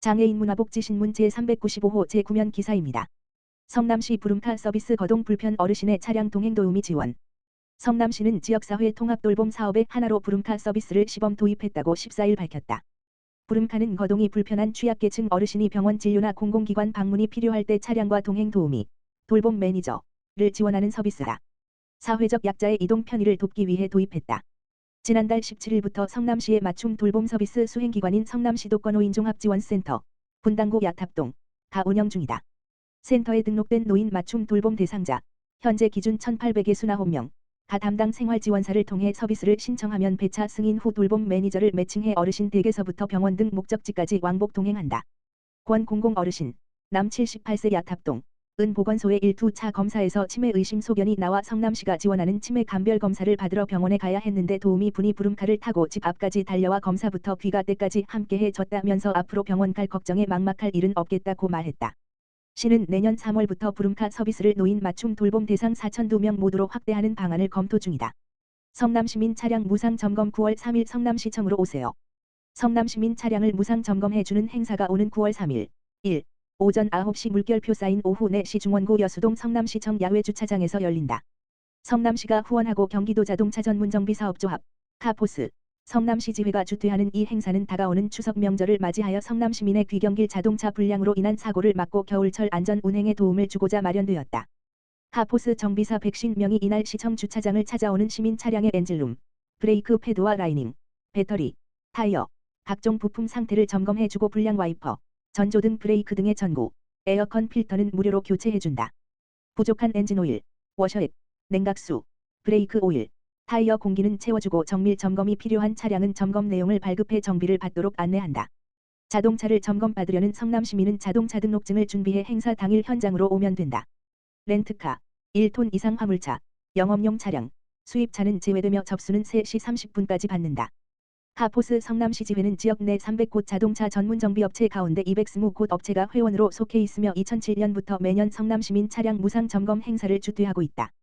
장애인 문화복지신문 제395호 제9면 기사입니다. 성남시 부름카 서비스 거동 불편 어르신의 차량 동행 도우미 지원. 성남시는 지역사회 통합돌봄 사업의 하나로 부름카 서비스를 시범 도입했다고 14일 밝혔다. 부름카는 거동이 불편한 취약계층 어르신이 병원 진료나 공공기관 방문이 필요할 때 차량과 동행 도우미, 돌봄 매니저를 지원하는 서비스다. 사회적 약자의 이동 편의를 돕기 위해 도입했다. 지난달 17일부터 성남시의 맞춤 돌봄 서비스 수행기관인 성남시도권 5인 종합지원센터, 분당구 야탑동가 운영 중이다. 센터에 등록된 노인 맞춤 돌봄 대상자, 현재 기준 1,869명, 가 담당 생활지원사를 통해 서비스를 신청하면 배차 승인 후 돌봄 매니저를 매칭해 어르신 댁에서부터 병원 등 목적지까지 왕복 동행한다. 권 공공 어르신, 남 78세 야탑동, 은 보건소의 1-2차 검사에서 치매 의심 소견이 나와 성남시가 지원하는 치매 감별 검사를 받으러 병원에 가야 했는데 도우미 분이 부름카를 타고 집 앞까지 달려와 검사부터 귀가 때까지 함께해 줬다면서 앞으로 병원 갈 걱정에 막막할 일은 없겠다고 말했다. 시는 내년 3월부터 부름카 서비스를 노인 맞춤 돌봄 대상 4,002명 모두로 확대하는 방안을 검토 중이다. 성남시민 차량 무상 점검 9월 3일 성남시청으로 오세요. 성남시민 차량을 무상 점검해주는 행사가 오는 9월 3일 1. 오전 9시 물결표 쌓인 오후 4시 중원구 여수동 성남시청 야외주차장에서 열린다. 성남시가 후원하고 경기도 자동차 전문정비사업조합, 카포스, 성남시지회가 주최하는 이 행사는 다가오는 추석 명절을 맞이하여 성남시민의 귀경길 자동차 불량으로 인한 사고를 막고 겨울철 안전 운행에 도움을 주고자 마련되었다. 카포스 정비사 150명이 이날 시청 주차장을 찾아오는 시민 차량의 엔진룸, 브레이크 패드와 라이닝, 배터리, 타이어, 각종 부품 상태를 점검해주고 불량 와이퍼, 전조등 브레이크 등의 전구, 에어컨 필터는 무료로 교체해준다. 부족한 엔진오일, 워셔액, 냉각수, 브레이크 오일, 타이어 공기는 채워주고 정밀 점검이 필요한 차량은 점검 내용을 발급해 정비를 받도록 안내한다. 자동차를 점검받으려는 성남시민은 자동차 등록증을 준비해 행사 당일 현장으로 오면 된다. 렌트카, 1톤 이상 화물차, 영업용 차량, 수입차는 제외되며 접수는 3시 30분까지 받는다. 카포스 성남시지회는 지역 내 300곳 자동차 전문정비업체 가운데 220곳 업체가 회원으로 속해 있으며 2007년부터 매년 성남시민 차량 무상 점검 행사를 주최하고 있다.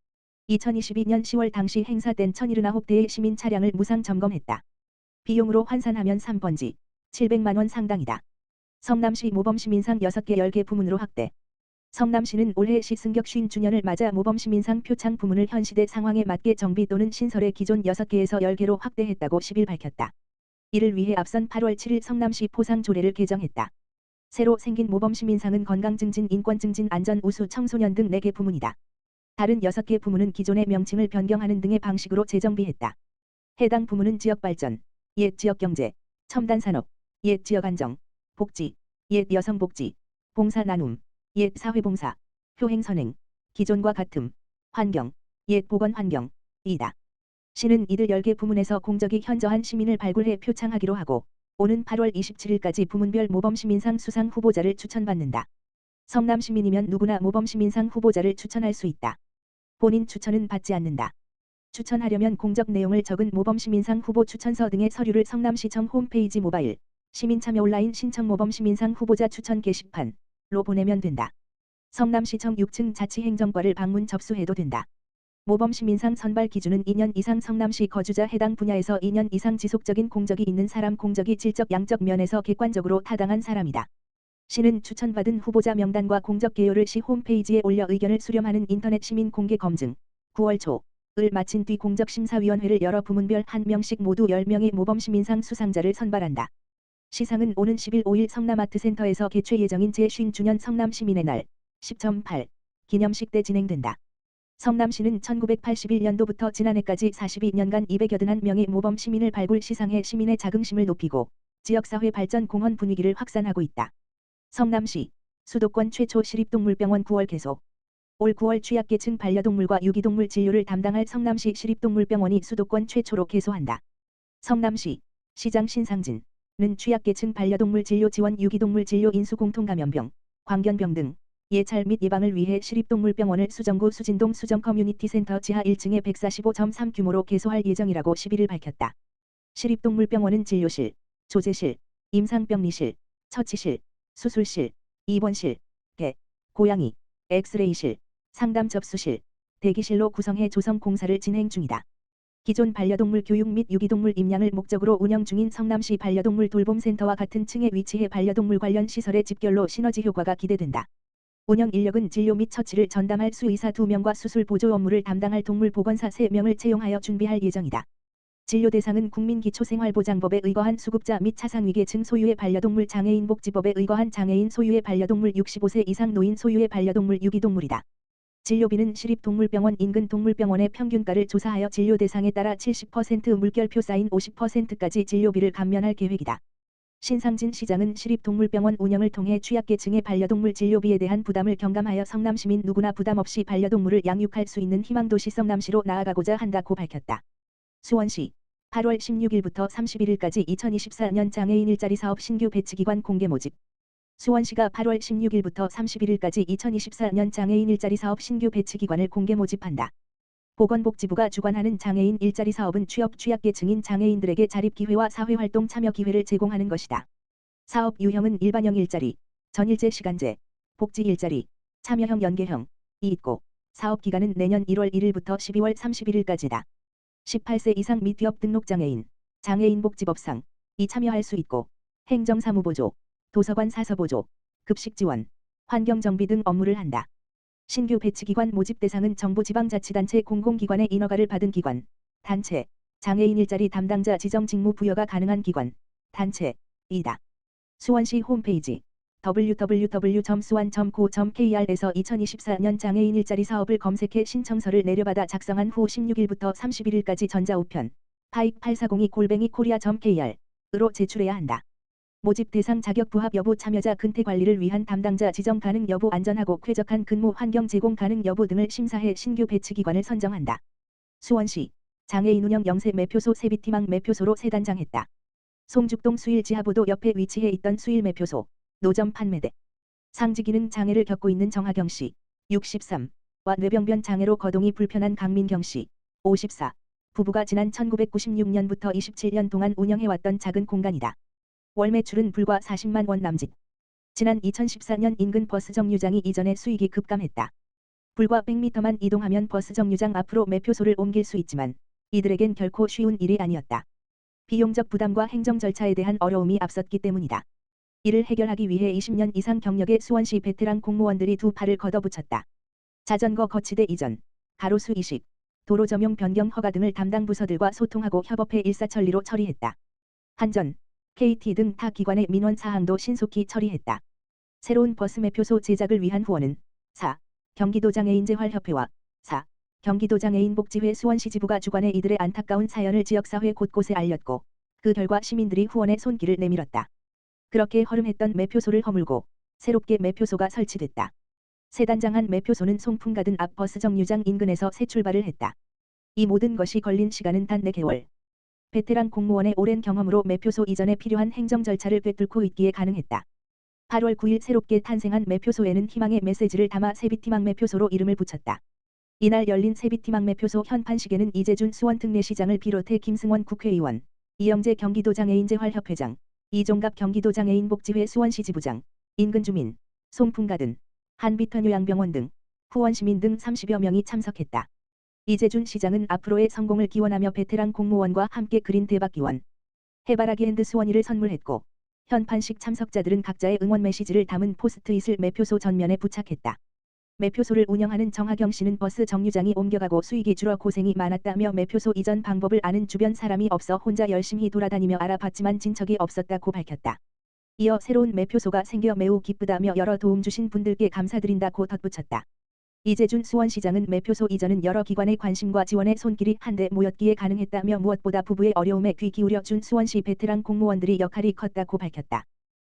2022년 10월 당시 행사 땐 1,079대의 시민 차량을 무상 점검했다. 비용으로 환산하면 3번지 700만원 상당이다. 성남시 모범시민상 6개 10개 부문으로 확대. 성남시는 올해 시 승격 50주년을 맞아 모범시민상 표창 부문을 현 시대 상황에 맞게 정비 또는 신설해 기존 6개에서 10개로 확대했다고 10일 밝혔다. 이를 위해 앞선 8월 7일 성남시 포상 조례를 개정했다. 새로 생긴 모범시민상은 건강증진, 인권증진, 안전, 우수, 청소년 등 4개 부문이다. 다른 6개 부문은 기존의 명칭을 변경하는 등의 방식으로 재정비했다. 해당 부문은 지역발전, 옛 지역경제, 첨단산업, 옛 지역안정, 복지, 옛 여성복지, 봉사나눔, 옛 사회봉사, 효행선행, 기존과 같음, 환경, 옛 보건환경, 이다. 시는 이들 10개 부문에서 공적이 현저한 시민을 발굴해 표창하기로 하고 오는 8월 27일까지 부문별 모범시민상 수상 후보자를 추천받는다. 성남시민이면 누구나 모범시민상 후보자를 추천할 수 있다. 본인 추천은 받지 않는다. 추천하려면 공적 내용을 적은 모범시민상 후보 추천서 등의 서류를 성남시청 홈페이지 모바일, 시민참여 온라인 신청 모범시민상 후보자 추천 게시판로 보내면 된다. 성남시청 6층 자치행정과를 방문 접수해도 된다. 모범시민상 선발 기준은 2년 이상 성남시 거주자, 해당 분야에서 2년 이상 지속적인 공적이 있는 사람, 공적이 질적 양적 면에서 객관적으로 타당한 사람이다. 시는 추천받은 후보자 명단과 공적 개요를 시 홈페이지에 올려 의견을 수렴하는 인터넷 시민 공개 검증 9월 초을 마친 뒤 공적심사위원회를 열어 부문별 1명씩 모두 10명의 모범시민상 수상자를 선발한다. 시상은 오는 10일 5일 성남아트센터에서 개최 예정인 제50주년 성남시민의 날 10.8 기념식 때 진행된다. 성남시는 1981년도부터 지난해까지 42년간 281명의 모범시민을 발굴 시상해 시민의 자긍심을 높이고 지역사회 발전 공헌 분위기를 확산하고 있다. 성남시 수도권 최초 시립동물병원 9월 개소. 올 9월 취약계층 반려동물과 유기동물 진료를 담당할 성남시 시립동물병원이 수도권 최초로 개소한다. 성남시 시장 신상진은 취약계층 반려동물 진료 지원, 유기동물 진료, 인수공통감염병, 광견병 등 예찰 및 예방을 위해 시립동물병원을 수정구 수진동 수정 커뮤니티센터 지하 1층에 145.3 규모로 개소할 예정이라고 11일 밝혔다. 시립동물병원은 진료실, 조제실, 임상병리실, 처치실, 수술실, 입원실, 개, 고양이, 엑스레이실, 상담 접수실, 대기실로 구성해 조성 공사를 진행 중이다. 기존 반려동물 교육 및 유기동물 입양을 목적으로 운영 중인 성남시 반려동물 돌봄센터와 같은 층에 위치해 반려동물 관련 시설의 집결로 시너지 효과가 기대된다. 운영 인력은 진료 및 처치를 전담할 수의사 2명과 수술 보조 업무를 담당할 동물보건사 3명을 채용하여 준비할 예정이다. 진료 대상은 국민기초생활보장법에 의거한 수급자 및 차상위계층 소유의 반려동물 장애인 복지법에 의거한 장애인 소유의 반려동물 65세 이상 노인 소유의 반려동물 유기동물이다. 진료비는 시립동물병원 인근 동물병원의 평균가를 조사하여 진료 대상에 따라 70% 물결표 사인 50%까지 진료비를 감면할 계획이다. 신상진 시장은 시립동물병원 운영을 통해 취약계층의 반려동물 진료비에 대한 부담을 경감하여 성남시민 누구나 부담 없이 반려동물을 양육할 수 있는 희망도시 성남시로 나아가고자 한다고 밝혔다. 수원시 8월 16일부터 31일까지 2024년 장애인 일자리 사업 신규 배치기관 공개 모집. 수원시가 8월 16일부터 31일까지 2024년 장애인 일자리 사업 신규 배치기관을 공개 모집한다. 보건복지부가 주관하는 장애인 일자리 사업은 취약계층인 장애인들에게 자립기회와 사회활동 참여 기회를 제공하는 것이다. 사업 유형은 일반형 일자리, 전일제 시간제, 복지 일자리, 참여형 연계형이 있고 사업 기간은 내년 1월 1일부터 12월 31일까지다. 18세 이상 및 기업 등록장애인, 장애인복지법상이 참여할 수 있고 행정사무보조, 도서관 사서보조, 급식지원, 환경정비 등 업무를 한다. 신규 배치기관 모집 대상은 정부 지방자치단체 공공기관의 인허가를 받은 기관, 단체, 장애인 일자리 담당자 지정 직무 부여가 가능한 기관, 단체이다. 수원시 홈페이지 www.suan.go.kr에서 2024년 장애인 일자리 사업을 검색해 신청서를 내려받아 작성한 후 16일부터 31일까지 전자우편 paik8402@korea.kr으로 제출해야 한다. 모집 대상 자격 부합 여부 참여자 근태 관리를 위한 담당자 지정 가능 여부 안전하고 쾌적한 근무 환경 제공 가능 여부 등을 심사해 신규 배치기관을 선정한다. 수원시 장애인 운영 영세 매표소 세비티망 매표소로 세단장했다. 송죽동 수일 지하보도 옆에 위치해 있던 수일 매표소 노점 판매대. 상지기능 장애를 겪고 있는 정하경씨 63와 뇌병변 장애로 거동이 불편한 강민경씨 54 부부가 지난 1996년부터 27년 동안 운영해왔던 작은 공간이다. 월 매출은 불과 40만 원 남짓. 지난 2014년 인근 버스 정류장이 이전에 수익이 급감했다. 불과 100m만 이동하면 버스 정류장 앞으로 매표소를 옮길 수 있지만 이들에겐 결코 쉬운 일이 아니었다. 비용적 부담과 행정 절차에 대한 어려움이 앞섰기 때문이다. 이를 해결하기 위해 20년 이상 경력의 수원시 베테랑 공무원들이 두 팔을 걷어붙였다. 자전거 거치대 이전, 가로수 이식, 도로 점용 변경 허가 등을 담당 부서들과 소통하고 협업해 일사천리로 처리했다. 한전, KT 등 타 기관의 민원 사항도 신속히 처리했다. 새로운 버스 매표소 제작을 위한 후원은 4. 경기도 장애인재활협회와 4. 경기도 장애인복지회 수원시 지부가 주관해 이들의 안타까운 사연을 지역사회 곳곳에 알렸고 그 결과 시민들이 후원의 손길을 내밀었다. 그렇게 허름했던 매표소를 허물고 새롭게 매표소가 설치됐다. 세단장한 매표소는 송풍가든 앞 버스 정류장 인근에서 새 출발을 했다. 이 모든 것이 걸린 시간은 단 4개월. 베테랑 공무원의 오랜 경험으로 매표소 이전에 필요한 행정 절차를 꿰뚫고 있기에 가능했다. 8월 9일 새롭게 탄생한 매표소에는 희망의 메시지를 담아 세비티망 매표소로 이름을 붙였다. 이날 열린 세비티망 매표소 현판식에는 이재준 수원특례시장을 비롯해 김승원 국회의원, 이영재 경기도 장애인재활협회장, 이종갑 경기도 장애인복지회 수원시 지부장, 인근 주민, 송풍가든, 한빛터요양병원 등 후원시민 등 30여 명이 참석했다. 이재준 시장은 앞으로의 성공을 기원하며 베테랑 공무원과 함께 그린 대박기원, 해바라기 핸드 수원이를 선물했고 현판식 참석자들은 각자의 응원 메시지를 담은 포스트잇을 매표소 전면에 부착했다. 매표소를 운영하는 정하경 씨는 버스 정류장이 옮겨가고 수익이 줄어 고생이 많았다며 매표소 이전 방법을 아는 주변 사람이 없어 혼자 열심히 돌아다니며 알아봤지만 진척이 없었다고 밝혔다. 이어 새로운 매표소가 생겨 매우 기쁘다며 여러 도움 주신 분들께 감사드린다고 덧붙였다. 이재준 수원시장은 매표소 이전은 여러 기관의 관심과 지원의 손길이 한데 모였기에 가능했다며 무엇보다 부부의 어려움에 귀 기울여 준 수원시 베테랑 공무원들이 역할이 컸다고 밝혔다.